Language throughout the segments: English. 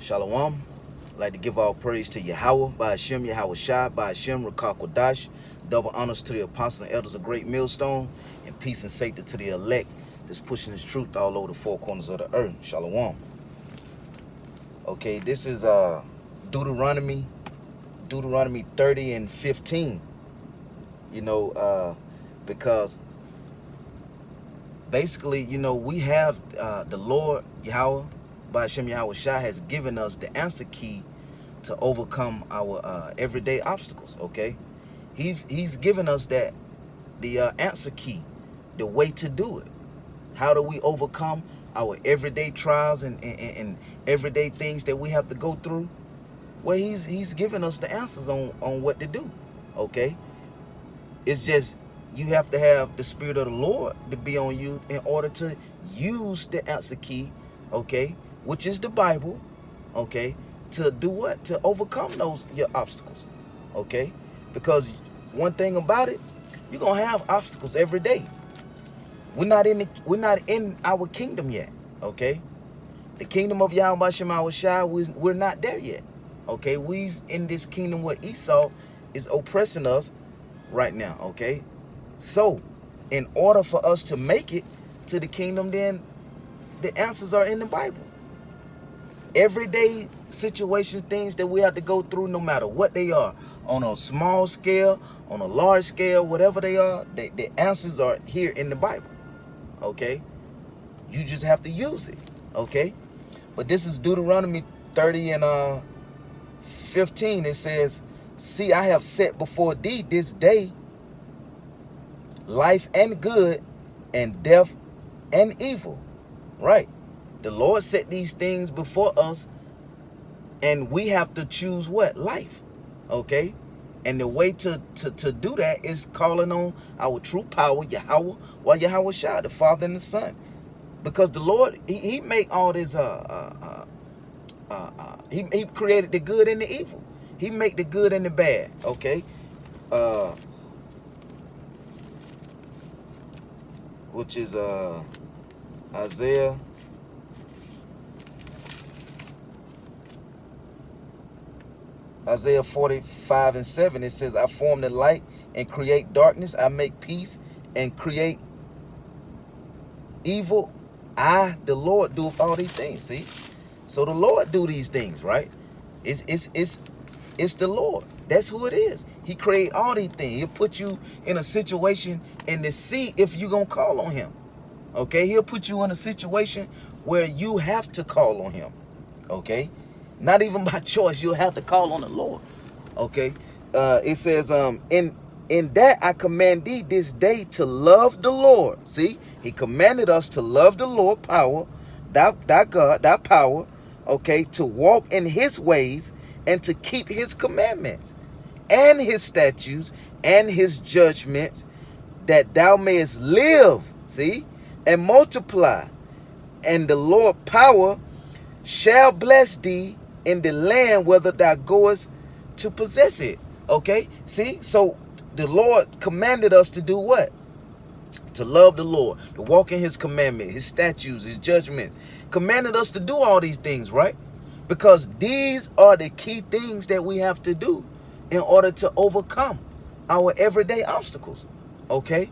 Shalom. I'd like to give all praise to Yahweh, by Hashem, Yahweh Shai, by Hashem, Rakak Kodash. Double honors to the apostles and elders of Great Millstone, and peace and safety to the elect that's pushing this truth all over the four corners of the earth. Shalom. Okay, this is Deuteronomy 30 and 15. Because basically, we have the Lord Yahweh, by Hashem Yahweh Shai, has given us the answer key to overcome our everyday obstacles. Okay, he's given us the answer key, the way to do it. How do we overcome our everyday trials and everyday things that we have to go through? Well, he's given us the answers on what to do. Okay, it's just you have to have the Spirit of the Lord to be on you in order to use the answer key, okay, which is the Bible, okay, to do what? To overcome your obstacles, okay? Because one thing about it, you're gonna have obstacles every day. We're not in our kingdom yet, okay? The kingdom of Yahweh Hashem Yahweh Shai, we're not there yet, okay? We's in this kingdom where Esau is oppressing us right now, okay? So, in order for us to make it to the kingdom, then the answers are in the Bible. Everyday situation, things that we have to go through, no matter what they are, on a small scale, on a large scale, whatever they are, the answers are here in the Bible, okay? You just have to use it, okay? But this is Deuteronomy 30 and 15. It says, "See, I have set before thee this day life and good, and death and evil." Right? The Lord set these things before us, and we have to choose what? Life. Okay? And the way to do that is calling on our true power, Yahweh, or Yahweh Shai, the Father and the Son. Because the Lord, he make all this he created the good and the evil. He make the good and the bad. Okay? Which is Isaiah 45 and 7. It says, "I form the light and create darkness. I make peace and create evil. I, the Lord, doeth all these things." See? So the Lord do these things, right? It's the Lord. That's who it is. He create all these things. He'll put you in a situation and to see if you're going to call on him. Okay? He'll put you in a situation where you have to call on him. Okay? Not even by choice. You'll have to call on the Lord. Okay? It says, in that I command thee this day to love the Lord. See? He commanded us to love the Lord, power, thy God, thy power, okay, to walk in his ways and to keep his commandments and his statutes and his judgments, that thou mayest live, see, and multiply. And the Lord power shall bless thee in the land whither thou goest to possess it. Okay, see, so the Lord commanded us to do what? To love the Lord, to walk in his commandment, his statutes, his judgments. Commanded us to do all these things, right? Because these are the key things that we have to do in order to overcome our everyday obstacles, okay?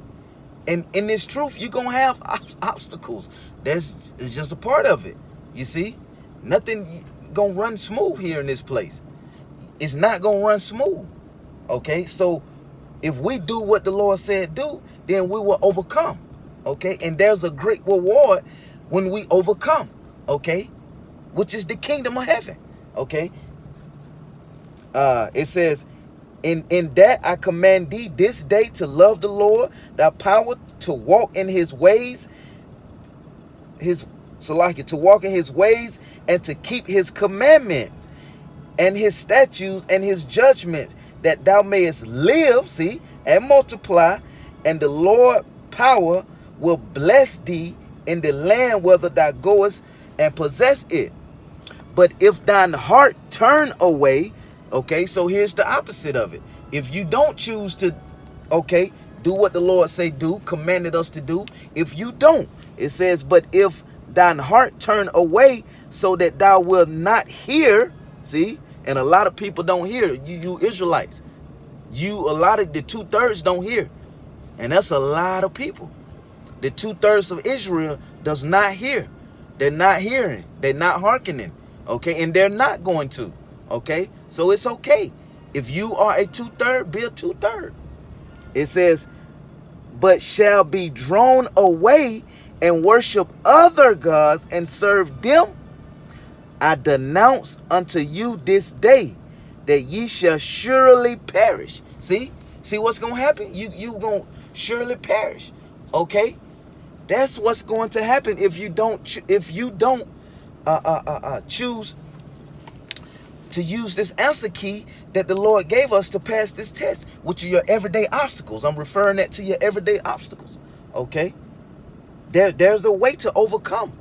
And in this truth, you're going to have obstacles. It's just a part of it, you see? Nothing going to run smooth here in this place. It's not going to run smooth, okay? So if we do what the Lord said do, then we will overcome, okay? And there's a great reward when we overcome, okay? Which is the kingdom of heaven, okay? It says, in that I command thee this day to love the Lord, thy power to walk in his ways, to walk in his ways and to keep his commandments and his statutes and his judgments, that thou mayest live, see, and multiply, and the Lord power will bless thee in the land whither thou goest and possess it. But if thine heart turn away, okay, so here's the opposite of it. If you don't choose to, okay, do what the Lord say do, commanded us to do, if you don't, it says, but if thine heart turn away, so that thou wilt not hear. See, and a lot of people don't hear. You Israelites, a lot of the 2/3 don't hear, and that's a lot of people. The 2/3 of Israel does not hear. They're not hearing. They're not hearkening. Okay, and they're not going to. Okay, so it's okay if you are a 2/3, be a 2/3. It says, but shall be drawn away and worship other gods and serve them. I denounce unto you this day that ye shall surely perish. See what's gonna happen? You gonna surely perish. Okay, that's what's going to happen if you don't choose to use this answer key that the Lord gave us to pass this test, which are your everyday obstacles. I'm referring that to your everyday obstacles. Okay, there's a way to overcome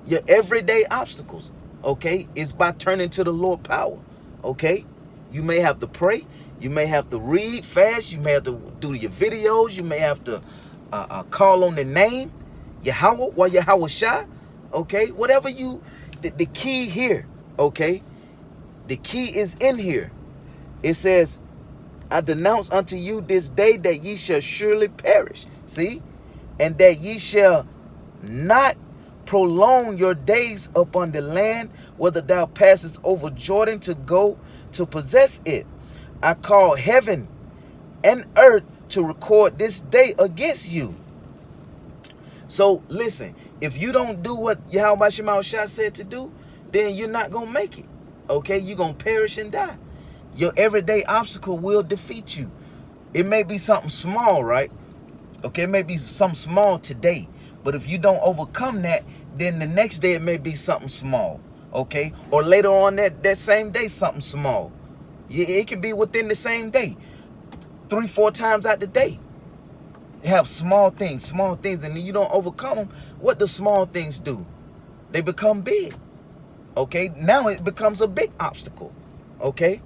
your everyday obstacles. Okay, it's by turning to the Lord power. Okay, you may have to pray, you may have to read fast, you may have to do your videos, you may have to call on the name Yahweh while Yahweh Shai. Okay, whatever the key here. Okay, the key is in here. It says, I denounce unto you this day that ye shall surely perish. See, and that ye shall not prolong your days upon the land, whether thou passest over Jordan to go to possess it. I call heaven and earth to record this day against you. So listen, if you don't do what Yahweh Shai said to do, then you're not going to make it. Okay, you're going to perish and die. Your everyday obstacle will defeat you. It may be something small, right? Okay, it may be something small today. But if you don't overcome that, then the next day it may be something small. Okay, or later on that same day, something small. Yeah, it can be within the same day. 3-4 times out the day. Have small things, and you don't overcome them. What do small things do? They become big. Okay, now it becomes a big obstacle. Okay,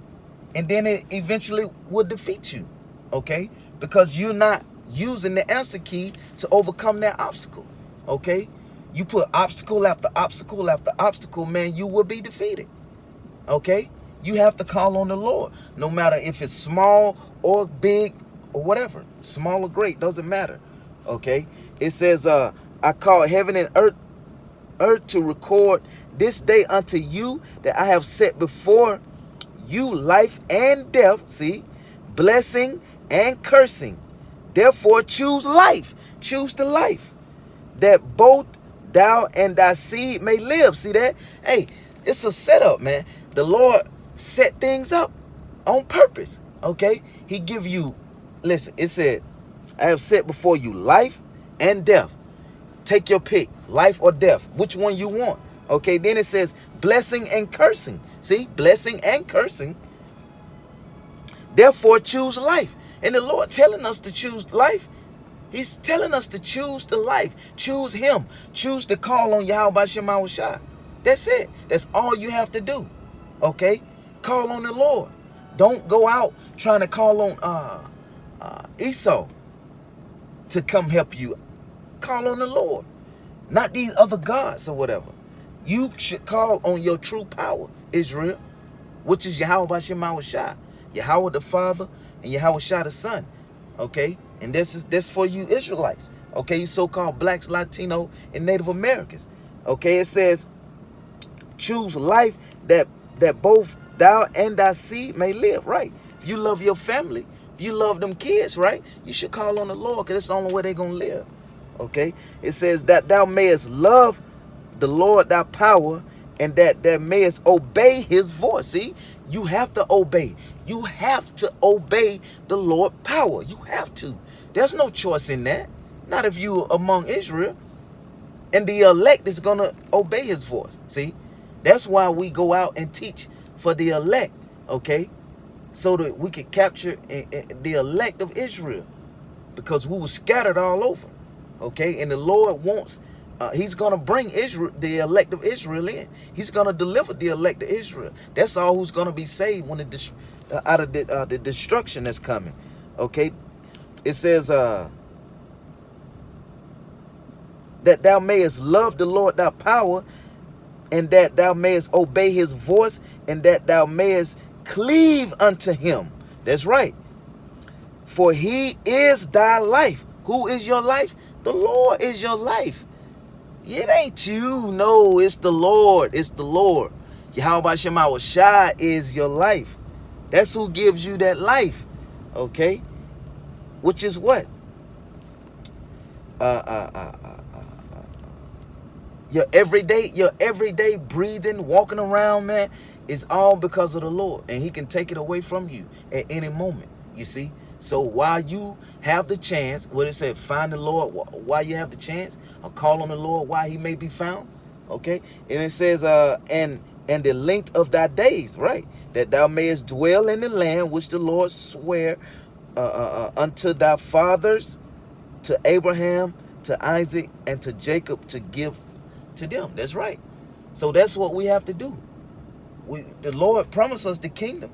and then it eventually will defeat you. Okay, because you're not using the answer key to overcome that obstacle. Okay, you put obstacle after obstacle after obstacle, man, you will be defeated. Okay, you have to call on the Lord, no matter if it's small or big or whatever, small or great, doesn't matter. Okay, it says, I call heaven and earth to record this day unto you that I have set before you life and death. See, blessing and cursing. Therefore choose life, choose the life, that both thou and thy seed may live. See that? Hey, it's a setup, man. The Lord set things up on purpose. Okay, he give you, listen, it said, I have set before you life and death. Take your pick, life or death, which one you want. Okay, then it says blessing and cursing. See, blessing and cursing. Therefore choose life. And the Lord telling us to choose life. He's telling us to choose the life. Choose him. Choose to call on Yahweh Shai. That's it. That's all you have to do. Okay? Call on the Lord. Don't go out trying to call on Esau to come help you. Call on the Lord. Not these other gods or whatever. You should call on your true power, Israel, which is Yahweh Shai. Yahweh the Father and Yahweh Shai the Son. Okay? And this for you Israelites. Okay, you so-called blacks, Latino, and Native Americans. Okay, it says, choose life that both thou and thy seed may live. Right? If you love your family, if you love them kids, right? You should call on the Lord, because it's the only way they're going to live. Okay? It says that thou mayest love the Lord thy power, and that thou mayest obey his voice. See? You have to obey. You have to obey the Lord power. You have to. There's no choice in that. Not if you are among Israel. And the elect is going to obey his voice. See? That's why we go out and teach for the elect. Okay? So that we can capture the elect of Israel. Because we were scattered all over. Okay? And the Lord wants, he's going to bring Israel, the elect of Israel in. He's going to deliver the elect of Israel. That's all who's going to be saved when out of the destruction that's coming. Okay? It says, that thou mayest love the Lord thy power, and that thou mayest obey his voice, and that thou mayest cleave unto him. That's right. For he is thy life. Who is your life? The Lord is your life. It ain't you. No, it's the Lord. It's the Lord. Yahweh Shema Shai is your life. That's who gives you that life. Okay? Which is what? Your everyday breathing, walking around, man, is all because of the Lord. And he can take it away from you at any moment. You see? So while you have the chance, what it said, find the Lord while you have the chance, or call on the Lord while he may be found. Okay? And it says, and the length of thy days, right? That thou mayest dwell in the land which the Lord sware unto thy fathers, to Abraham, to Isaac, and to Jacob, to give to them. That's right. So that's what we have to do. The Lord promised us the kingdom.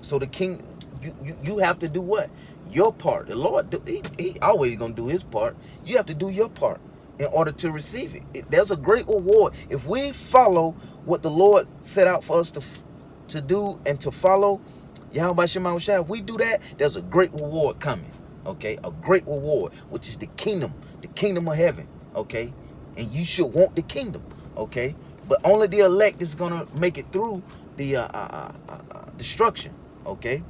So the king, you have to do what? Your part. The Lord, he always gonna do his part. You have to do your part in order to receive it. There's a great reward if we follow what the Lord set out for us to do and to follow. Yahweh Shema Shai, if we do that, there's a great reward coming. Okay, a great reward, which is the kingdom of heaven. Okay, and you should want the kingdom. Okay, but only the elect is gonna make it through the destruction. Okay,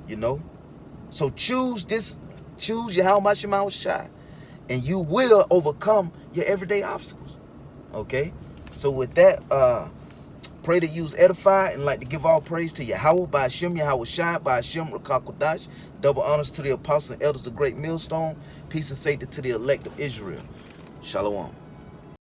you know. So choose Yahweh Shema Shai, and you will overcome your everyday obstacles. Okay, so with that, pray that you was edified, and like to give all praise to Yahweh, by Hashem, Yahweh Shai, by Hashem, Rakakodash. Double honors to the apostles and elders of Great Millstone. Peace and safety to the elect of Israel. Shalom.